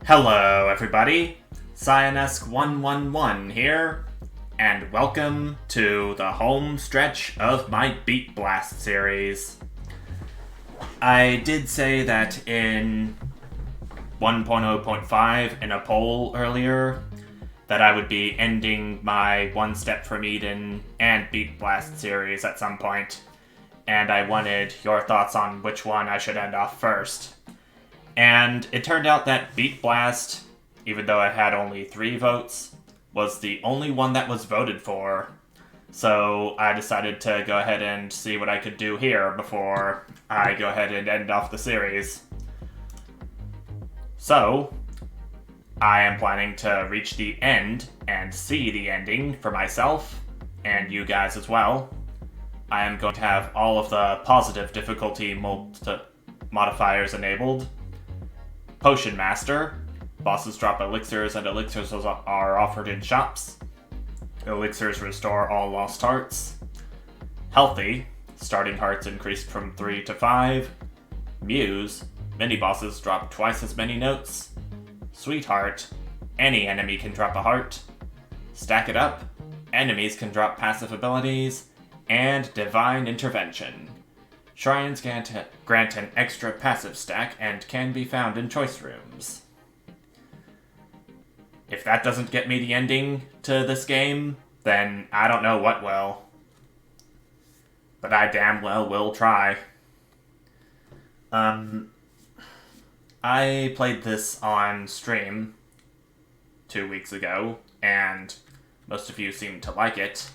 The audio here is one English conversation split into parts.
Hello, everybody. Cyanesque111 here, and welcome to the home stretch of my Beat Blast series. I did say that in 1.0.5 in a poll earlier that I would be ending my One Step from Eden and Beat Blast series at some point, and I wanted your thoughts on which one I should end off first. And it turned out that Beat Blast, even though it had only 3 votes, was the only one that was voted for. So I decided to go ahead and see what I could do here before I go ahead and end off the series. So, I am planning to reach the end and see the ending for myself, and you guys as well. I am going to have all of the positive difficulty modifiers enabled. Potion Master. Bosses drop elixirs and elixirs are offered in shops. Elixirs restore all lost hearts. Healthy. Starting hearts increased from 3 to 5. Muse. Mini-bosses drop twice as many notes. Sweetheart. Any enemy can drop a heart. Stack it up. Enemies can drop passive abilities. And Divine Intervention. Shrines grant an extra passive stack and can be found in choice rooms. If that doesn't get me the ending to this game, then I don't know what will. But I damn well will try. I played this on stream 2 weeks ago, and most of you seemed to like it.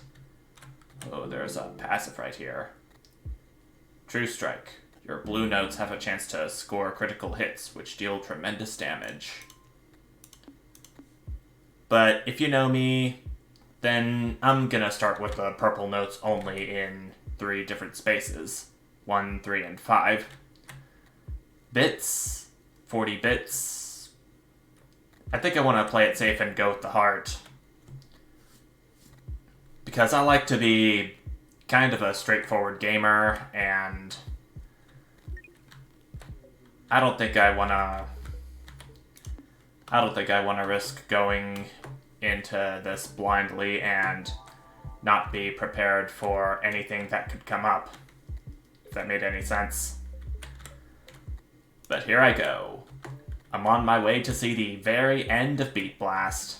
Oh, there's a passive right here. True Strike. Your blue notes have a chance to score critical hits, which deal tremendous damage. But if you know me, then I'm gonna start with the purple notes only in 3 different spaces. 1, 3, and 5. Bits. 40 bits. I think I want to play it safe and go with the heart. Because I like to be kind of a straightforward gamer, and I don't think I wanna risk going into this blindly and not be prepared for anything that could come up, if that made any sense. But here I go. I'm on my way to see the very end of Beat Blast.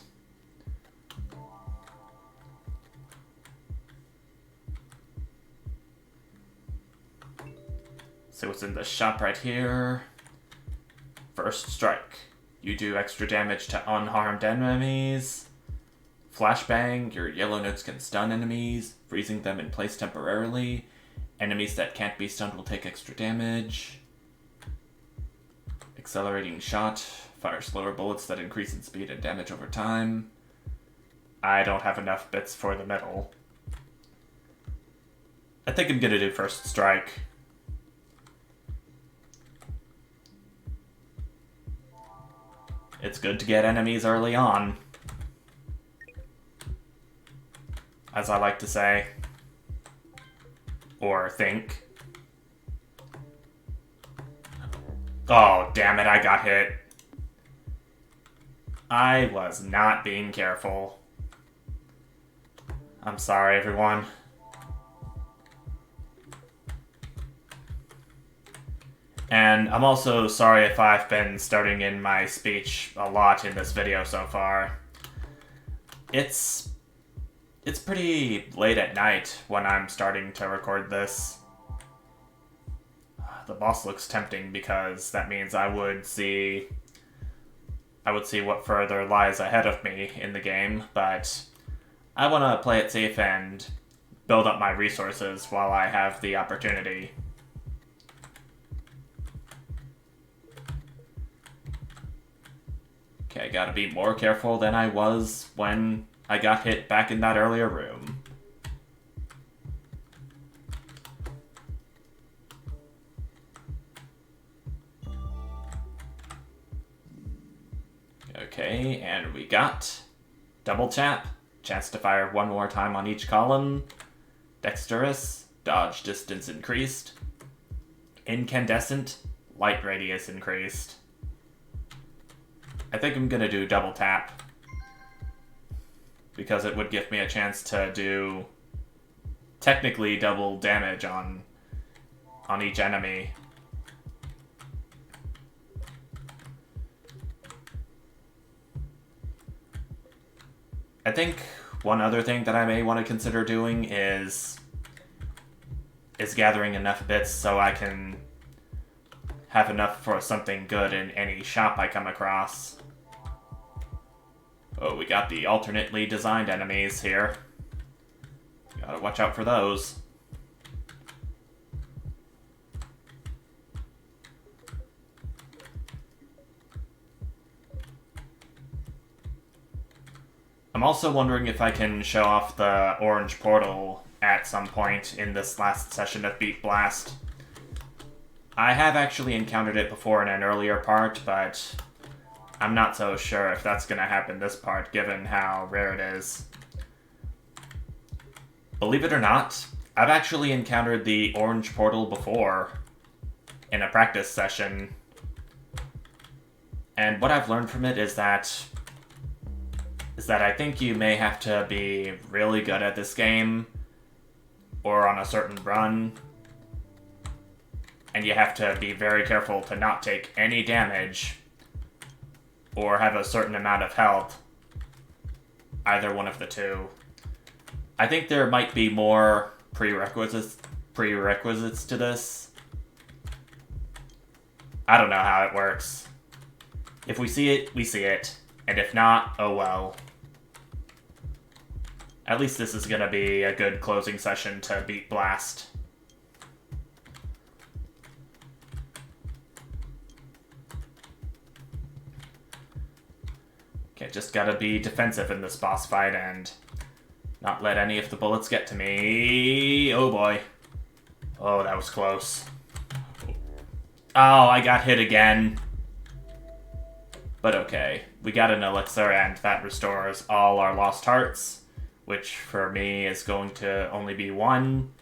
So it's in the shop right here. First Strike. You do extra damage to unharmed enemies. Flashbang. Your yellow notes can stun enemies, freezing them in place temporarily. Enemies that can't be stunned will take extra damage. Accelerating Shot. Fire slower bullets that increase in speed and damage over time. I don't have enough bits for the middle. I think I'm gonna do First Strike. It's good to get enemies early on, as I like to say. Or think. Oh, damn it, I got hit. I was not being careful. I'm sorry, everyone. And I'm also sorry if I've been starting in my speech a lot in this video so far. It's pretty late at night when I'm starting to record this. The boss looks tempting because that means I would see what further lies ahead of me in the game, but I want to play it safe and build up my resources while I have the opportunity. Okay, gotta be more careful than I was when I got hit back in that earlier room. Okay, and we got Double Tap, chance to fire 1 more time on each column. Dexterous, dodge distance increased. Incandescent, light radius increased. I think I'm gonna do double tap, because it would give me a chance to do technically double damage on each enemy. I think one other thing that I may want to consider doing is gathering enough bits so I can have enough for something good in any shop I come across. Oh, we got the alternately designed enemies here. Gotta watch out for those. I'm also wondering if I can show off the orange portal at some point in this last session of Beat Blast. I have actually encountered it before in an earlier part, but I'm not so sure if that's going to happen this part, given how rare it is. Believe it or not, I've actually encountered the orange portal before in a practice session. And what I've learned from it is that I think you may have to be really good at this game or on a certain run, and you have to be very careful to not take any damage or have a certain amount of health, either one of the two. I think there might be more prerequisites to this. I don't know how it works. If we see it, we see it, and if not, oh well. At least this is gonna be a good closing session to Beat Blast. Okay, just gotta be defensive in this boss fight and not let any of the bullets get to me. Oh boy. Oh, that was close. Oh, I got hit again. But okay, we got an elixir and that restores all our lost hearts, which for me is going to only be 1,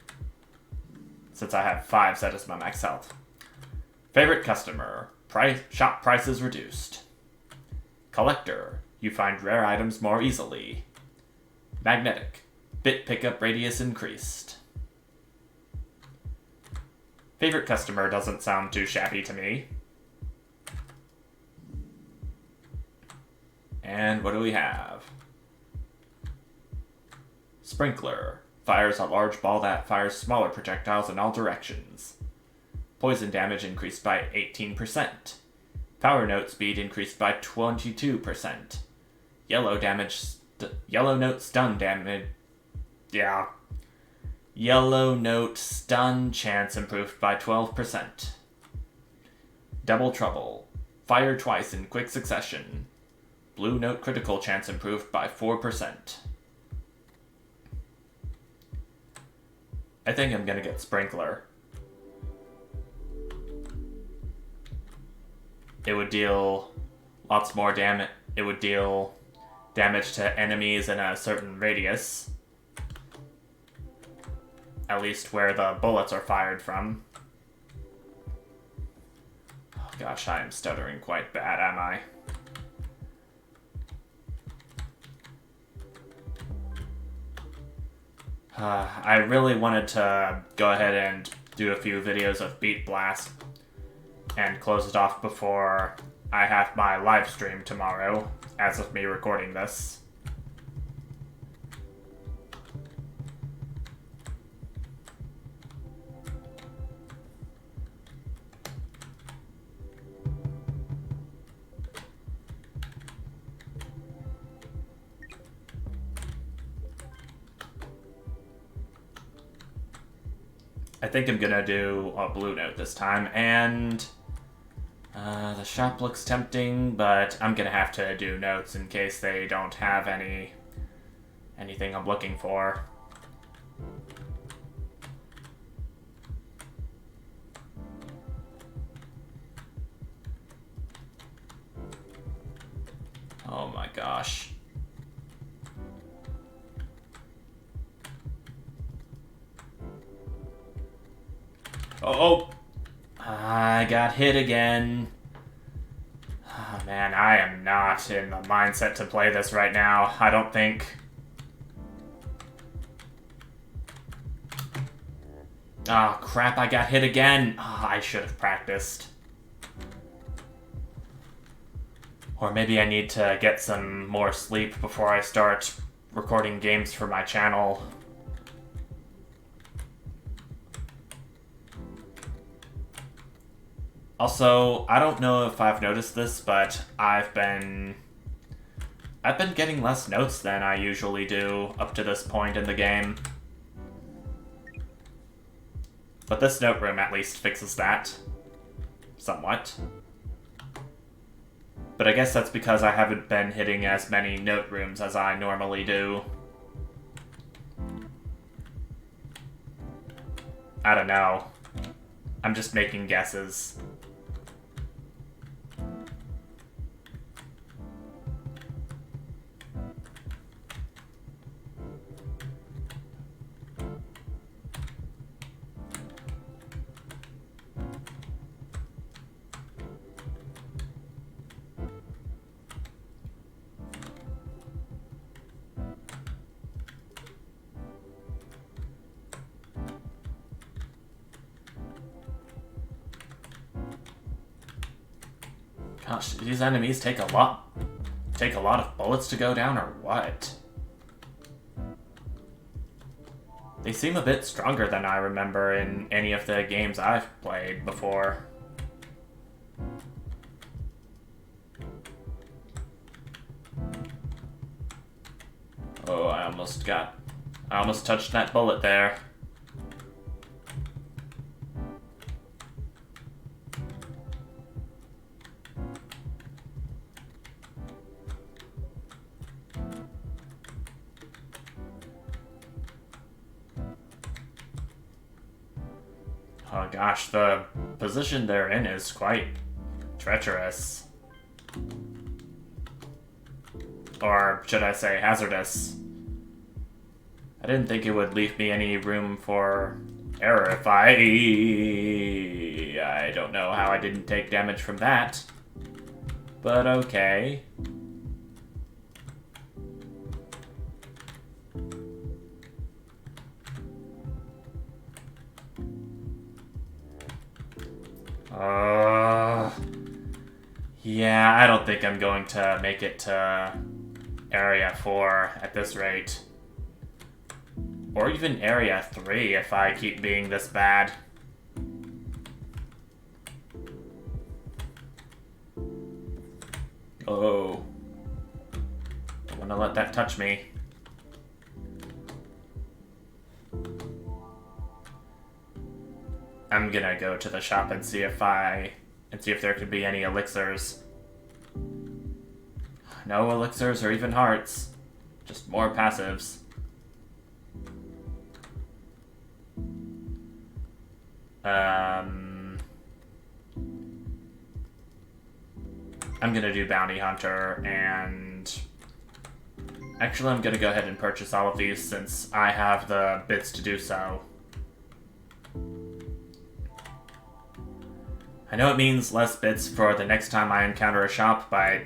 since I have 5 set as my max health. Favorite customer, shop prices reduced. Collector, you find rare items more easily. Magnetic, bit pickup radius increased. Favorite customer doesn't sound too shabby to me. And what do we have? Sprinkler, fires a large ball that fires smaller projectiles in all directions. Poison damage increased by 18%. Power note speed increased by 22%. Yellow note stun damage. Yeah. Yellow note stun chance improved by 12%. Double trouble. Fire twice in quick succession. Blue note critical chance improved by 4%. I think I'm gonna get Sprinkler. It would deal lots more damage. It would deal damage to enemies in a certain radius. At least where the bullets are fired from. Oh gosh, I am stuttering quite bad, am I? I really wanted to go ahead and do a few videos of Beat Blast and close it off before I have my live stream tomorrow, as of me recording this. I think I'm gonna do a blue note this time, and the shop looks tempting, but I'm gonna have to do notes in case they don't have anything I'm looking for. Oh my gosh. Oh, I got hit again. Oh, man. Man, I am not in the mindset to play this right now. I don't think. Oh, crap, I got hit again. Oh, I should have practiced. Or maybe I need to get some more sleep before I start recording games for my channel. Also, I don't know if I've noticed this, but I've been getting less notes than I usually do up to this point in the game. But this note room at least fixes that. Somewhat. But I guess that's because I haven't been hitting as many note rooms as I normally do. I don't know. I'm just making guesses. Gosh, do these enemies take a lot of bullets to go down, or what? They seem a bit stronger than I remember in any of the games I've played before. Oh, I almost touched that bullet there. Oh gosh, the position they're in is quite treacherous. Or should I say hazardous. I didn't think it would leave me any room for error if I don't know how I didn't take damage from that. But okay. Yeah, I don't think I'm going to make it to Area 4 at this rate. Or even Area 3 if I keep being this bad. Oh. Don't want to let that touch me. I'm gonna go to the shop and see if there could be any elixirs. No elixirs or even hearts. Just more passives. I'm gonna do Bounty Hunter, and actually I'm gonna go ahead and purchase all of these since I have the bits to do so. I know it means less bits for the next time I encounter a shop, but...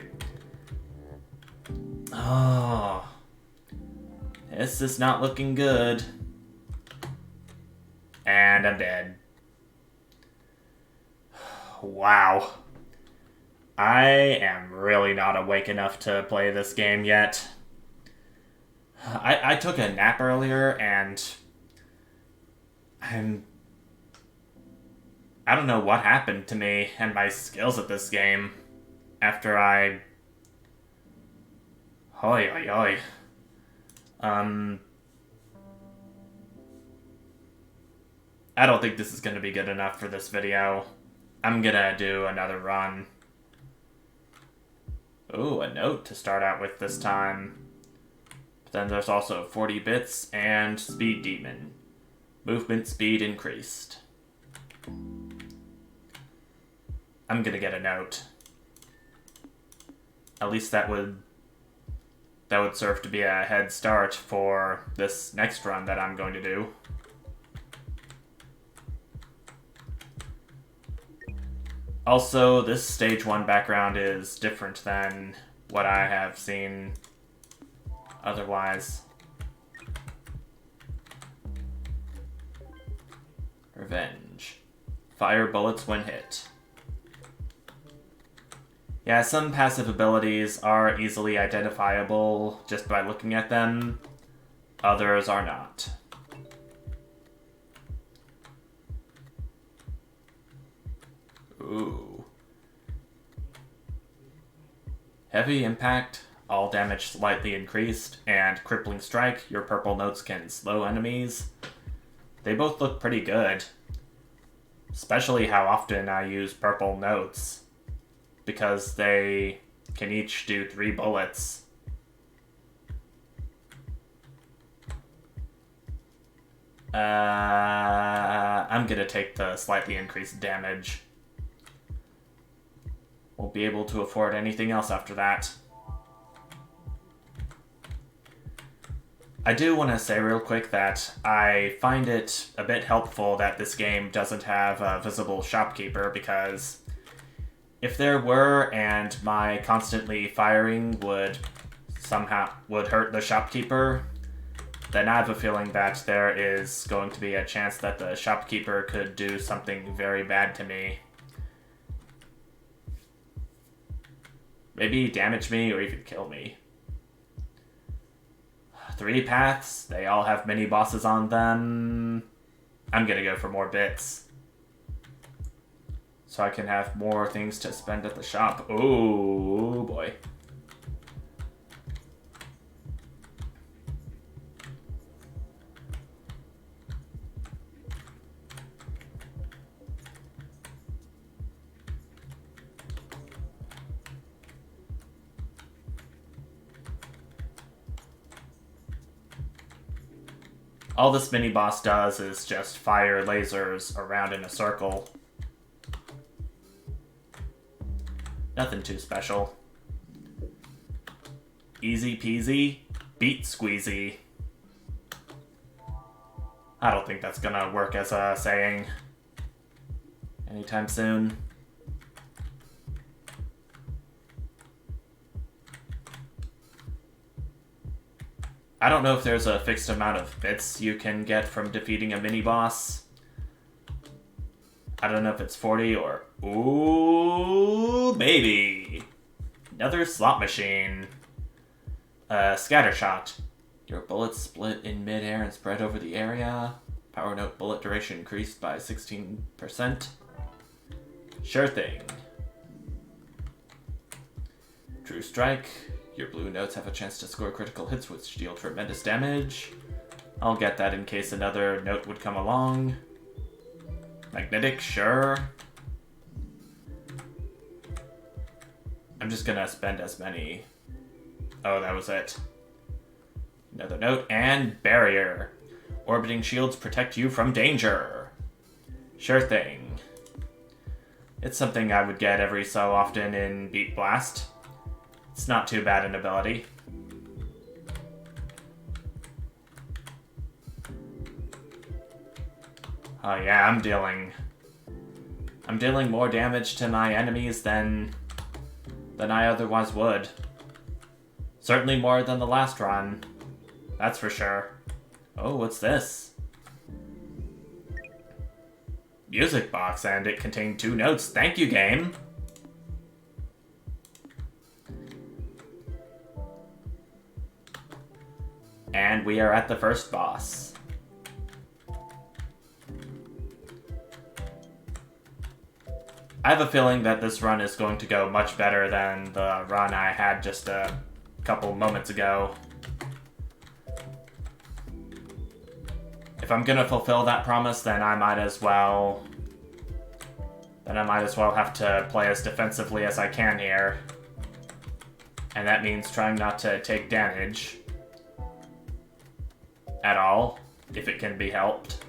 Oh... This is not looking good. And I'm dead. Wow. I am really not awake enough to play this game yet. I took a nap earlier, and... I don't know what happened to me and my skills at this game after I... Hoi, hoi, hoi. I don't think this is going to be good enough for this video. I'm gonna do another run. Ooh, a note to start out with this time. But then there's also 40 bits and Speed Demon. Movement speed increased. I'm gonna get a note. At least that would serve to be a head start for this next run that I'm going to do. Also, this stage 1 background is different than what I have seen otherwise. Revenge. Fire bullets when hit. Yeah, some passive abilities are easily identifiable just by looking at them. Others are not. Ooh. Heavy impact, all damage slightly increased, and crippling strike, your purple notes can slow enemies. They both look pretty good. Especially how often I use purple notes, because they can each do 3 bullets. I'm gonna take the slightly increased damage. Won't be able to afford anything else after that. I do want to say real quick that I find it a bit helpful that this game doesn't have a visible shopkeeper, because if there were and my constantly firing would hurt the shopkeeper, then I have a feeling that there is going to be a chance that the shopkeeper could do something very bad to me. Maybe damage me or even kill me. 3 paths, they all have mini bosses on them. I'm gonna go for more bits, so I can have more things to spend at the shop. Oh boy. All this mini-boss does is just fire lasers around in a circle. Nothing too special. Easy peasy, beat squeezy. I don't think that's gonna work as a saying anytime soon. I don't know if there's a fixed amount of bits you can get from defeating a mini-boss. I don't know if it's 40 or... Ooh, baby! Another slot machine. Scatter shot. Your bullets split in mid-air and spread over the area. Power note bullet duration increased by 16%. Sure thing. True strike. Your blue notes have a chance to score critical hits which deal tremendous damage. I'll get that in case another note would come along. Magnetic, sure. I'm just gonna spend as many... Oh, that was it. Another note, and barrier. Orbiting shields protect you from danger. Sure thing. It's something I would get every so often in Beat Blast. It's not too bad an ability. Oh yeah, I'm dealing more damage to my enemies than I otherwise would. Certainly more than the last run. That's for sure. Oh, what's this? Music box, and it contained 2 notes. Thank you, game! And we are at the first boss. I have a feeling that this run is going to go much better than the run I had just a couple moments ago. If I'm gonna fulfill that promise, then I might as well have to play as defensively as I can here. And that means trying not to take damage at all, if it can be helped.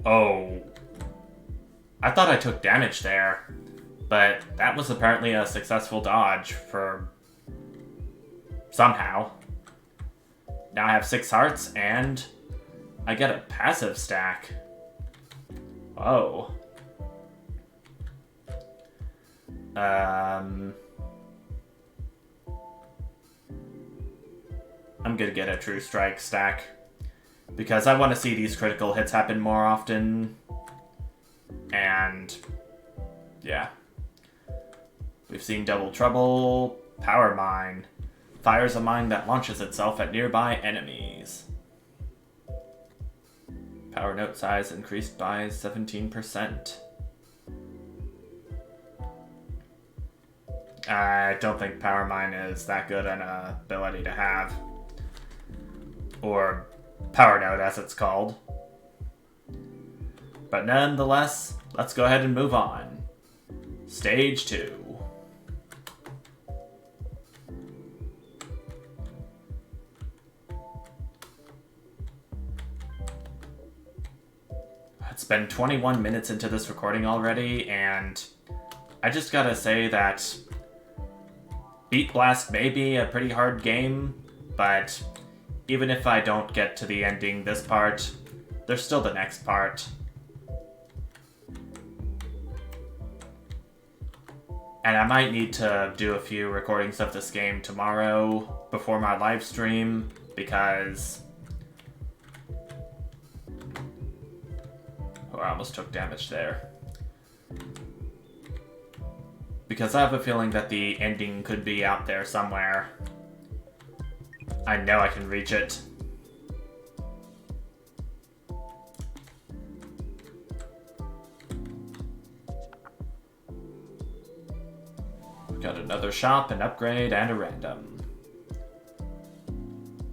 Oh. I thought I took damage there, but that was apparently a successful dodge for... somehow. Now I have 6 hearts, and I get a passive stack. Whoa. I'm gonna get a True Strike stack. Because I want to see these critical hits happen more often. And yeah. We've seen Double Trouble, Power Mine. Fires a mine that launches itself at nearby enemies. Power note size increased by 17%. I don't think Power Mine is that good an ability to have. Or Power Note, as it's called. But nonetheless, let's go ahead and move on. Stage 2. It's been 21 minutes into this recording already, and I just gotta say that Beat Blast may be a pretty hard game, but even if I don't get to the ending this part, there's still the next part. And I might need to do a few recordings of this game tomorrow before my live stream, because I almost took damage there. Because I have a feeling that the ending could be out there somewhere. I know I can reach it. We've got another shop, an upgrade, and a random.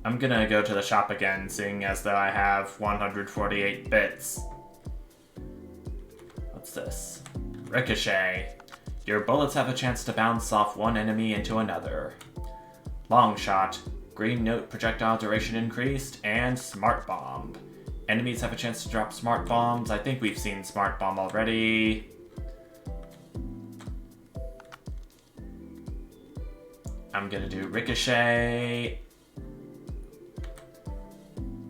I'm gonna go to the shop again, seeing as though I have 148 bits. What's this? Ricochet. Your bullets have a chance to bounce off one enemy into another. Long shot. Green note projectile duration increased, and Smart Bomb. Enemies have a chance to drop Smart Bombs. I think we've seen Smart Bomb already. I'm gonna do Ricochet.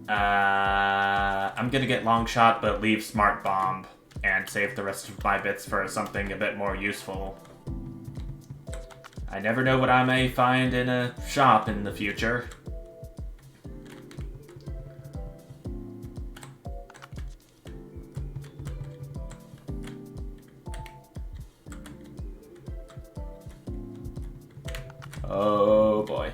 I'm gonna get Long Shot, but leave Smart Bomb, and save the rest of my bits for something a bit more useful. I never know what I may find in a shop in the future. Oh boy.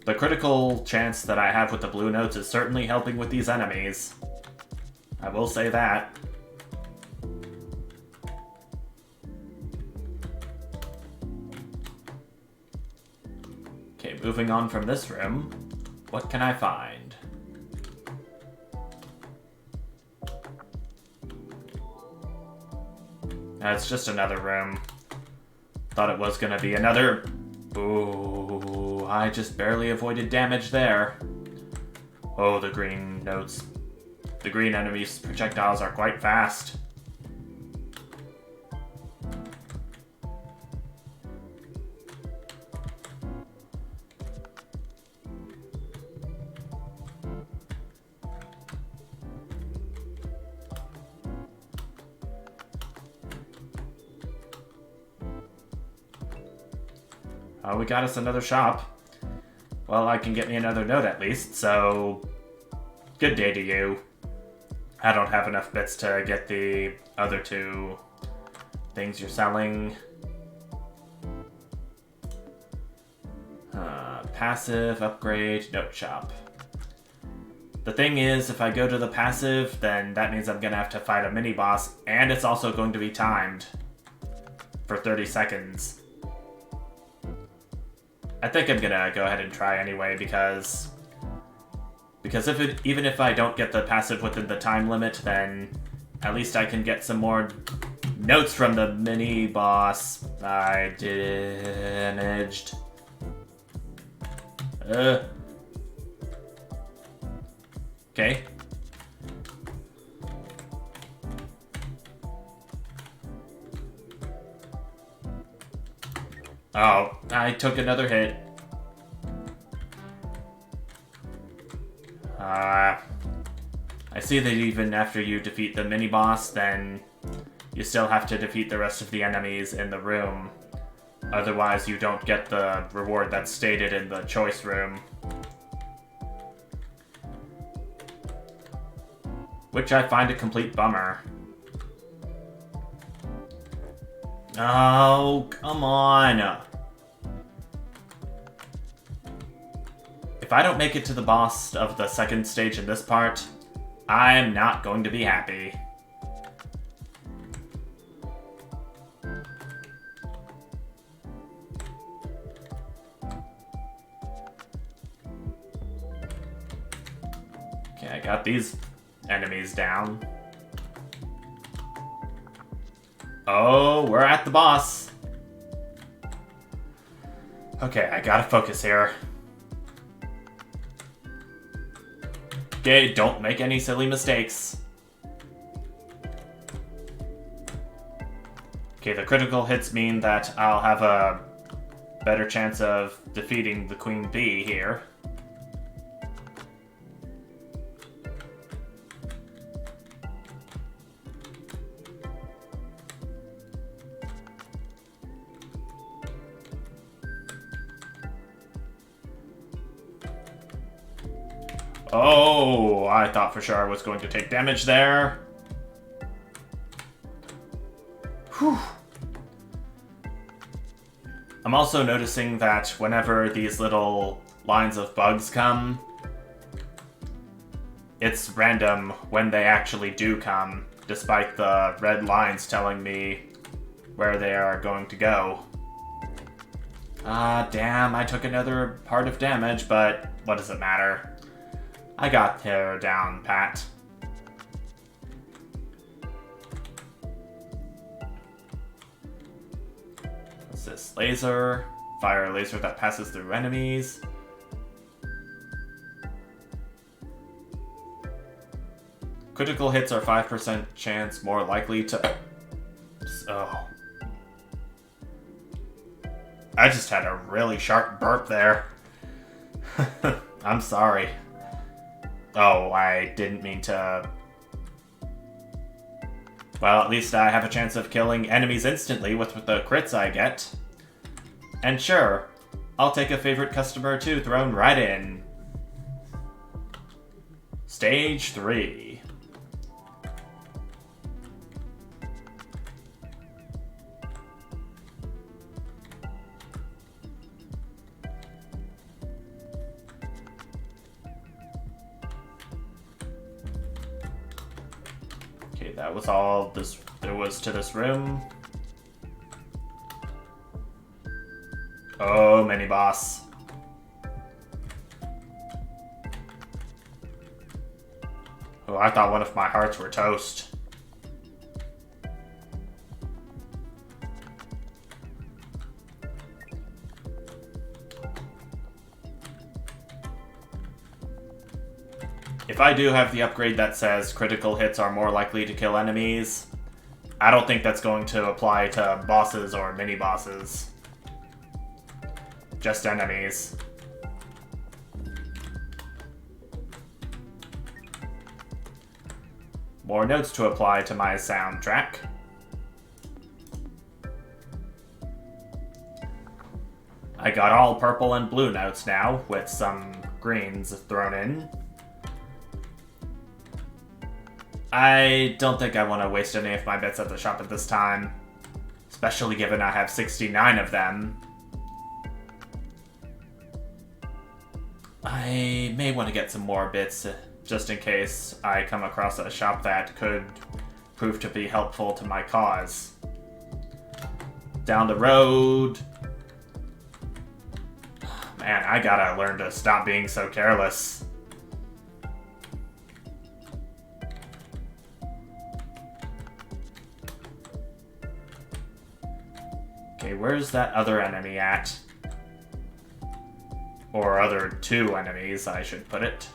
The critical chance that I have with the blue notes is certainly helping with these enemies. I will say that. Okay, moving on from this room. What can I find? It's just another room. Thought it was gonna be another... Ooh, I just barely avoided damage there. Oh, the green notes. The green enemies' projectiles are quite fast. Oh, we got us another shop. Well, I can get me another note at least, so... Good day to you. I don't have enough bits to get the other two things you're selling. Passive, upgrade, note shop. The thing is, if I go to the passive, then that means I'm gonna have to fight a mini-boss, and it's also going to be timed for 30 seconds. I think I'm gonna go ahead and try anyway, because even if I don't get the passive within the time limit, then at least I can get some more notes from the mini-boss I damaged. Okay. Oh, I took another hit. see that even after you defeat the mini-boss, then you still have to defeat the rest of the enemies in the room. Otherwise, you don't get the reward that's stated in the choice room. Which I find a complete bummer. Oh, come on! If I don't make it to the boss of the second stage in this part, I'm not going to be happy. Okay, I got these enemies down. Oh, we're at the boss. Okay, I gotta focus here. Okay, don't make any silly mistakes. Okay, the critical hits mean that I'll have a better chance of defeating the Queen Bee here. Oh, I thought for sure I was going to take damage there. Whew. I'm also noticing that whenever these little lines of bugs come, it's random when they actually do come, despite the red lines telling me where they are going to go. Ah, damn, I took another part of damage, but what does it matter? I got her down, pat. What's this? Laser. Fire a laser that passes through enemies. Critical hits are 5% chance more likely to... Oh. I just had a really sharp burp there. I'm sorry. Oh, I didn't mean to... Well, at least I have a chance of killing enemies instantly with the crits I get. And sure, I'll take a favorite customer too thrown right in. Stage 3. That was all there was to this room. Oh, mini-boss. Oh, I thought one of my hearts were toast. If I do have the upgrade that says critical hits are more likely to kill enemies, I don't think that's going to apply to bosses or mini-bosses. Just enemies. More notes to apply to my soundtrack. I got all purple and blue notes now, with some greens thrown in. I don't think I want to waste any of my bits at the shop at this time, especially given I have 69 of them. I may want to get some more bits, just in case I come across a shop that could prove to be helpful to my cause. Down the road... Man, I gotta learn to stop being so careless. Okay, where's that other enemy at? Or other two enemies, I should put it.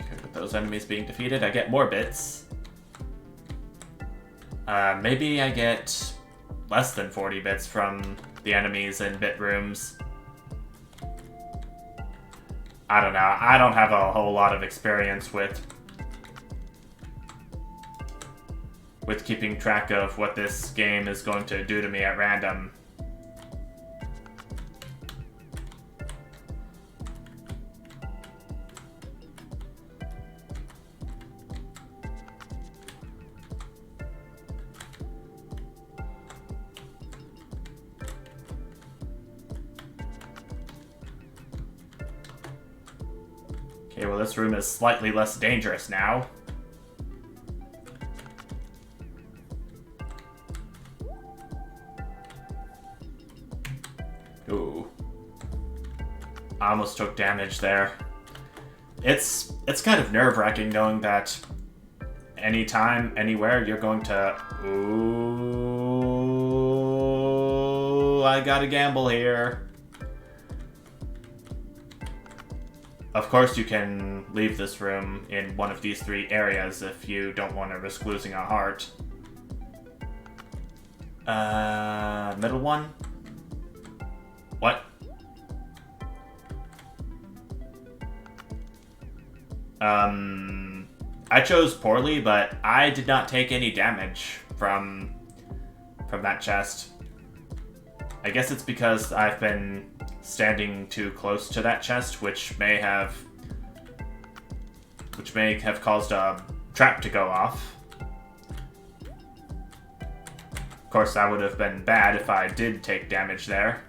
Okay, with those enemies being defeated, I get more bits. Maybe I get less than 40 bits from the enemies in bit rooms. I don't know. I don't have a whole lot of experience with keeping track of what this game is going to do to me at random. Okay, well, this room is slightly less dangerous now. Ooh. I almost took damage there. It's kind of nerve-wracking knowing that anytime, anywhere, you're going to... Ooh, I gotta gamble here. Of course, you can leave this room in one of these 3 areas if you don't want to risk losing a heart. Middle one? What? I chose poorly, but I did not take any damage from that chest. I guess it's because I've been standing too close to that chest, which may have caused a trap to go off. Of course, that would have been bad if I did take damage there.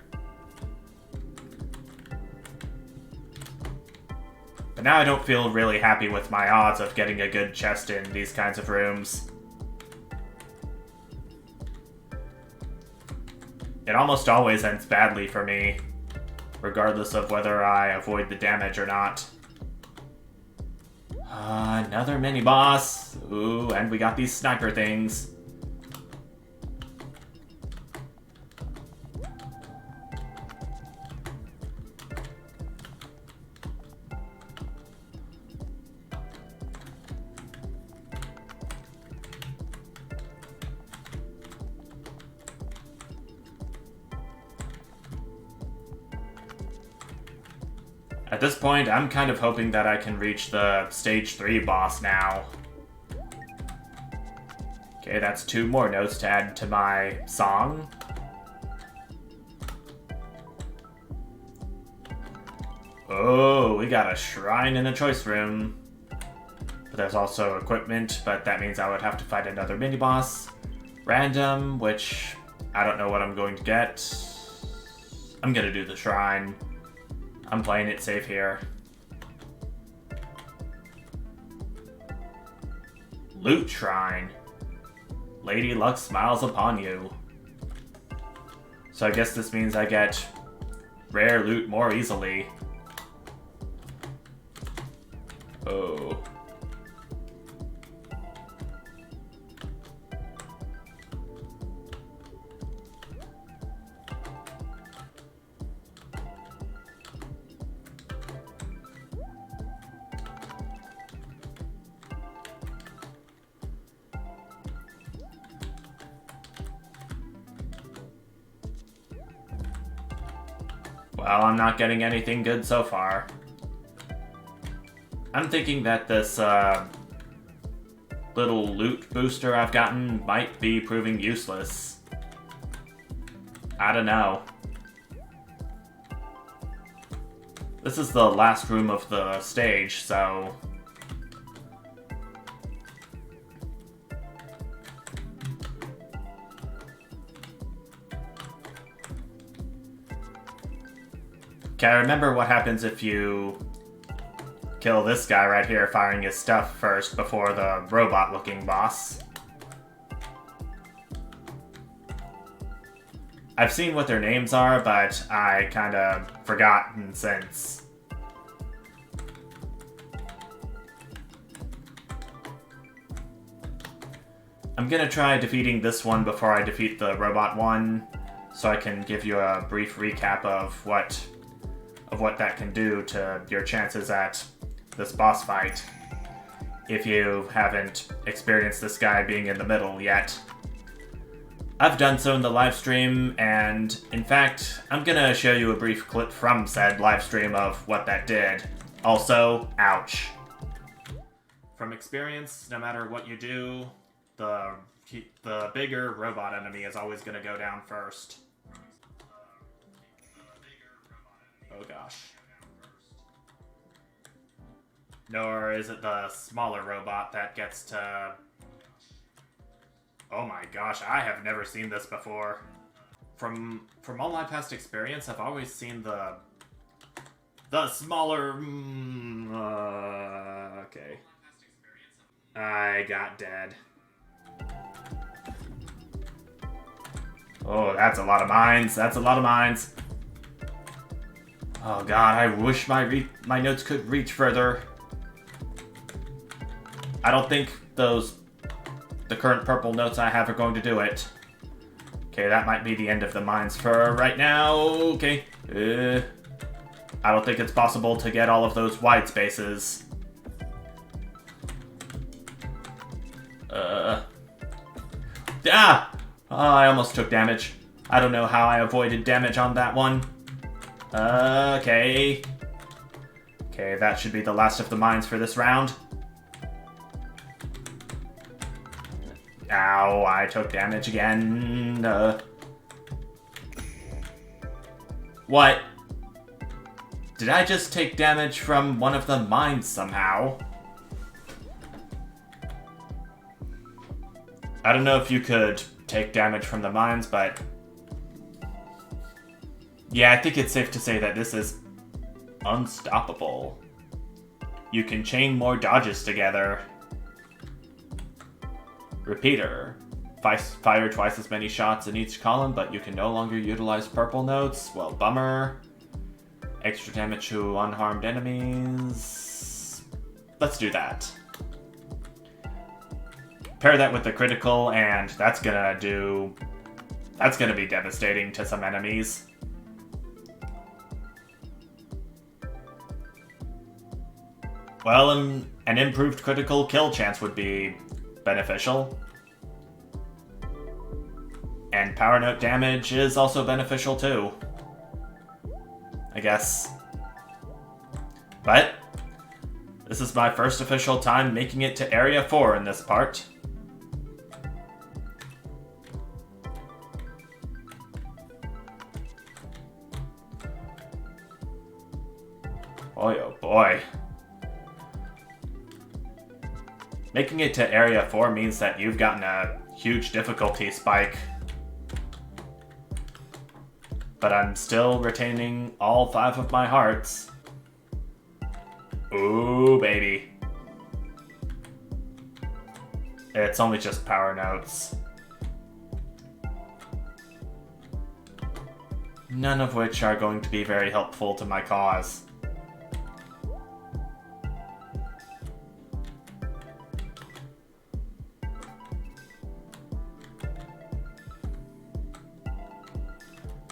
But now I don't feel really happy with my odds of getting a good chest in these kinds of rooms. It almost always ends badly for me, regardless of whether I avoid the damage or not. Another mini-boss. Ooh, and we got these sniper things. At this point, I'm kind of hoping that I can reach the stage 3 boss now. Okay, that's 2 more notes to add to my song. Oh, we got a shrine in the choice room. But there's also equipment, but that means I would have to fight another mini-boss. Random, which I don't know what I'm going to get. I'm gonna do the shrine. I'm playing it safe here. Loot Shrine. Lady Luck smiles upon you. So I guess this means I get rare loot more easily. Oh. Well, I'm not getting anything good so far. I'm thinking that this little loot booster I've gotten might be proving useless. I don't know. This is the last room of the stage, so... Okay, I remember what happens if you kill this guy right here, firing his stuff first before the robot-looking boss. I've seen what their names are, but I kinda forgotten since. I'm gonna try defeating this one before I defeat the robot one, so I can give you a brief recap of what that can do to your chances at this boss fight, if you haven't experienced this guy being in the middle yet. I've done so in the live stream, and in fact, I'm gonna show you a brief clip from said live stream of what that did. Also, ouch. From experience, no matter what you do, the bigger robot enemy is always going to go down first. Oh gosh. Nor is it the smaller robot that gets to... Oh my gosh, I have never seen this before. From all my past experience, I've always seen the smaller... okay. I got dead. Oh, that's a lot of mines. That's a lot of mines. Oh god, I wish my notes could reach further. I don't think the current purple notes I have are going to do it. Okay, that might be the end of the mines for right now. Okay. I don't think it's possible to get all of those wide spaces. I almost took damage. I don't know how I avoided damage on that one. Okay. Okay, that should be the last of the mines for this round. Ow, I took damage again. What? Did I just take damage from one of the mines somehow? I don't know if you could take damage from the mines, but... yeah, I think it's safe to say that this is unstoppable. You can chain more dodges together. Repeater. Fire twice as many shots in each column, but you can no longer utilize purple notes. Well, bummer. Extra damage to unharmed enemies. Let's do that. Pair that with the critical, and that's gonna be devastating to some enemies. Well, an improved critical kill chance would be beneficial. And power note damage is also beneficial too, I guess. But this is my first official time making it to Area 4 in this part. Boy, oh boy. Making it to Area 4 means that you've gotten a huge difficulty spike. But I'm still retaining all 5 of my hearts. Ooh, baby. It's only just power notes. None of which are going to be very helpful to my cause.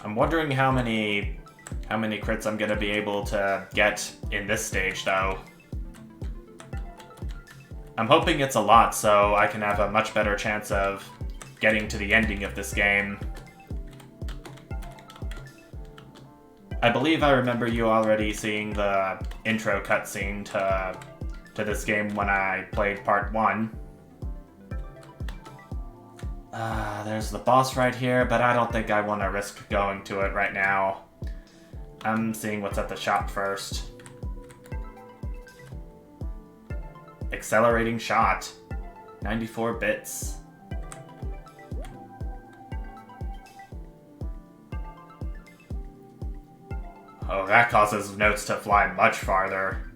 I'm wondering how many crits I'm gonna be able to get in this stage, though. I'm hoping it's a lot, so I can have a much better chance of getting to the ending of this game. I believe I remember you already seeing the intro cutscene to this game when I played part 1. There's the boss right here, but I don't think I want to risk going to it right now. I'm seeing what's at the shop first. Accelerating shot. 94 bits. Oh, that causes notes to fly much farther.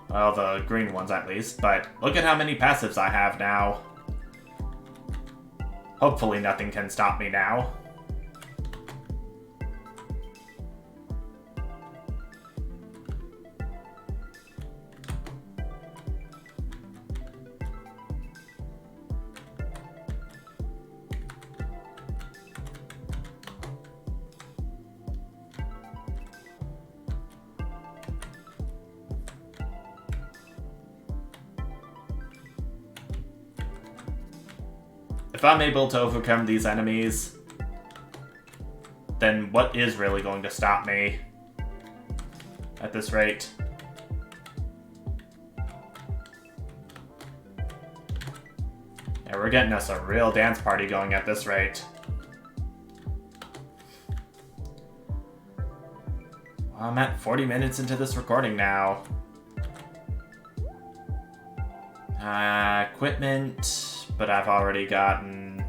Well, the green ones at least, but look at how many passives I have now. Hopefully nothing can stop me now. If I'm able to overcome these enemies, then what is really going to stop me at this rate? Yeah, we're getting us a real dance party going at this rate. Well, I'm at 40 minutes into this recording now. Equipment, but I've already gotten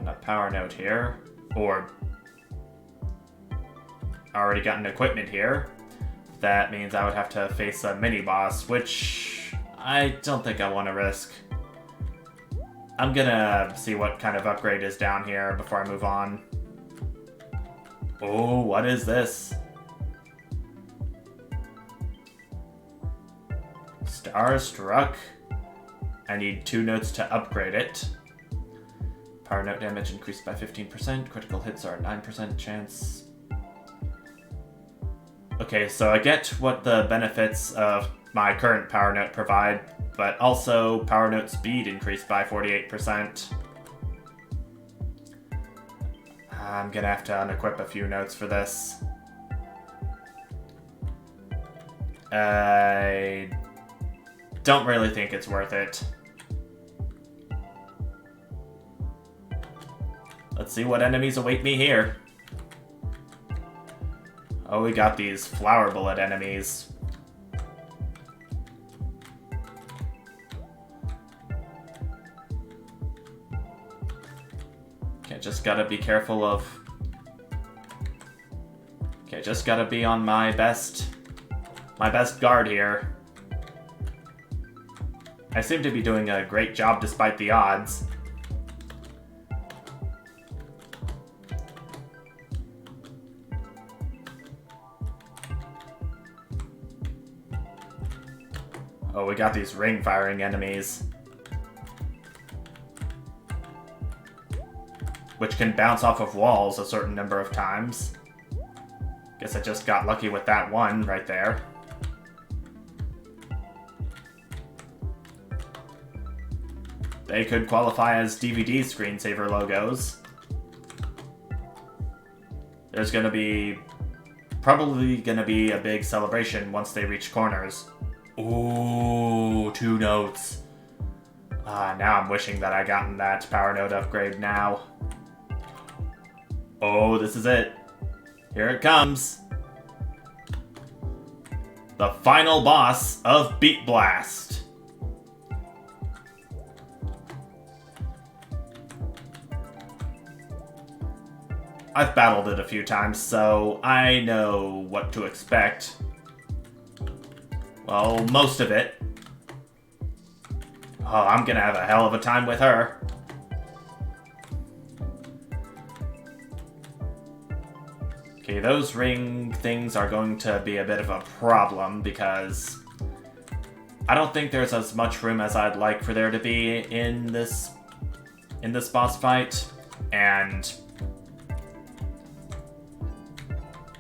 a power note here, or already gotten equipment here. That means I would have to face a mini-boss, which I don't think I want to risk. I'm gonna see what kind of upgrade is down here before I move on. Oh, what is this? Starstruck. I need 2 notes to upgrade it. Power note damage increased by 15%. Critical hits are a 9% chance. Okay, so I get what the benefits of my current power note provide, but also power note speed increased by 48%. I'm gonna have to unequip a few notes for this. I don't really think it's worth it. Let's see what enemies await me here. Oh, we got these flower bullet enemies. Okay, just gotta be careful of... Okay, just gotta be on my best guard here. I seem to be doing a great job despite the odds. Oh, we got these ring-firing enemies, which can bounce off of walls a certain number of times. Guess I just got lucky with that one right there. They could qualify as DVD screensaver logos. There's probably gonna be a big celebration once they reach corners. Ooh, 2 notes. Now I'm wishing that I gotten that power note upgrade now. Oh, this is it. Here it comes. The final boss of Beat Blast. I've battled it a few times, so I know what to expect. Well, most of it. Oh, I'm gonna have a hell of a time with her. Okay, those ring things are going to be a bit of a problem because I don't think there's as much room as I'd like for there to be in this boss fight. And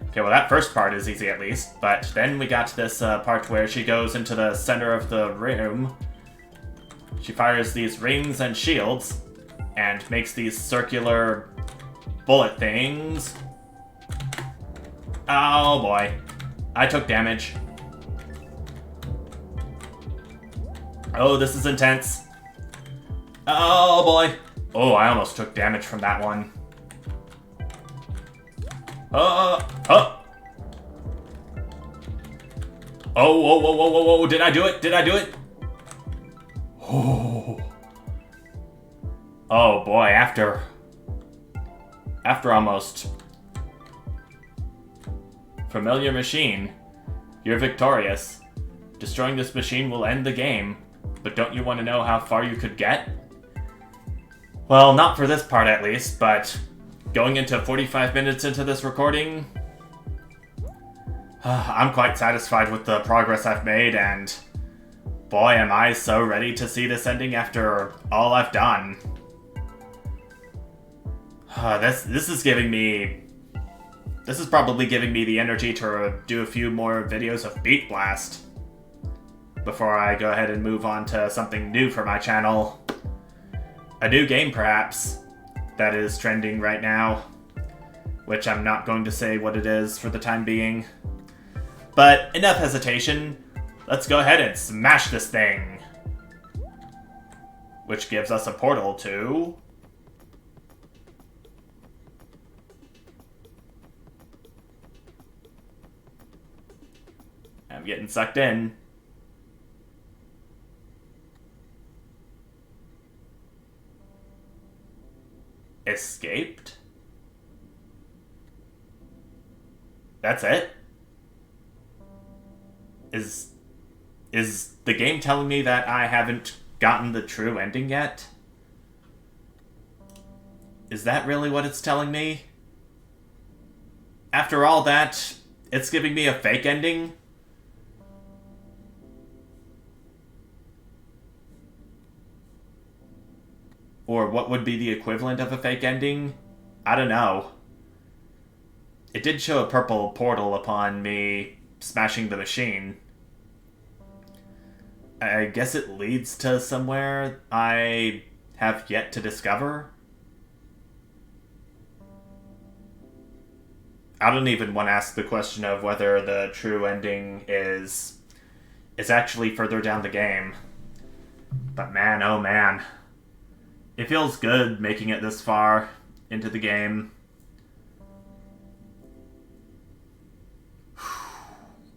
okay, well that first part is easy at least, but then we got this part where she goes into the center of the room. She fires these rings and shields and makes these circular bullet things. Oh boy, I took damage. Oh, this is intense. Oh boy. Oh, I almost took damage from that one. Oh, whoa, did I do it? Did I do it? Oh. Oh boy, after almost. Familiar machine. You're victorious. Destroying this machine will end the game, but don't you want to know how far you could get? Well, not for this part at least, but going into 45 minutes into this recording, I'm quite satisfied with the progress I've made, and boy, am I so ready to see this ending after all I've done. This is probably giving me the energy to do a few more videos of Beat Blast before I go ahead and move on to something new for my channel. A new game, perhaps. that is trending right now, which I'm not going to say what it is for the time being. But enough hesitation, let's go ahead and smash this thing. Which gives us a portal to... I'm getting sucked in. Escaped? That's it? Is the game telling me that I haven't gotten the true ending yet? Is that really what it's telling me? After all that, it's giving me a fake ending? Or what would be the equivalent of a fake ending? I don't know. It did show a purple portal upon me smashing the machine. I guess it leads to somewhere I have yet to discover. I don't even want to ask the question of whether the true ending is actually further down the game. But man, oh man. It feels good making it this far into the game.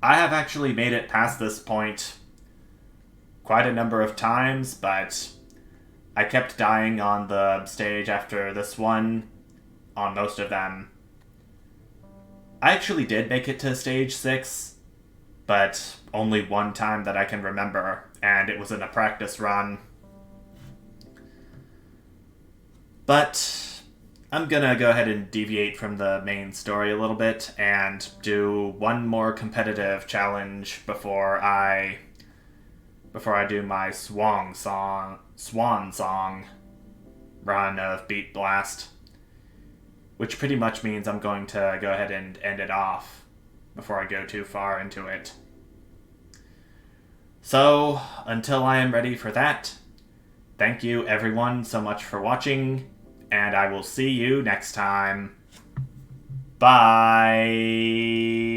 I have actually made it past this point quite a number of times, but I kept dying on the stage after this one on most of them. I actually did make it to stage 6, but only one time that I can remember, and it was in a practice run. But I'm gonna go ahead and deviate from the main story a little bit and do one more competitive challenge before I do my swan song run of Beat Blast, which pretty much means I'm going to go ahead and end it off before I go too far into it. So, until I am ready for that, thank you everyone so much for watching, and I will see you next time. Bye!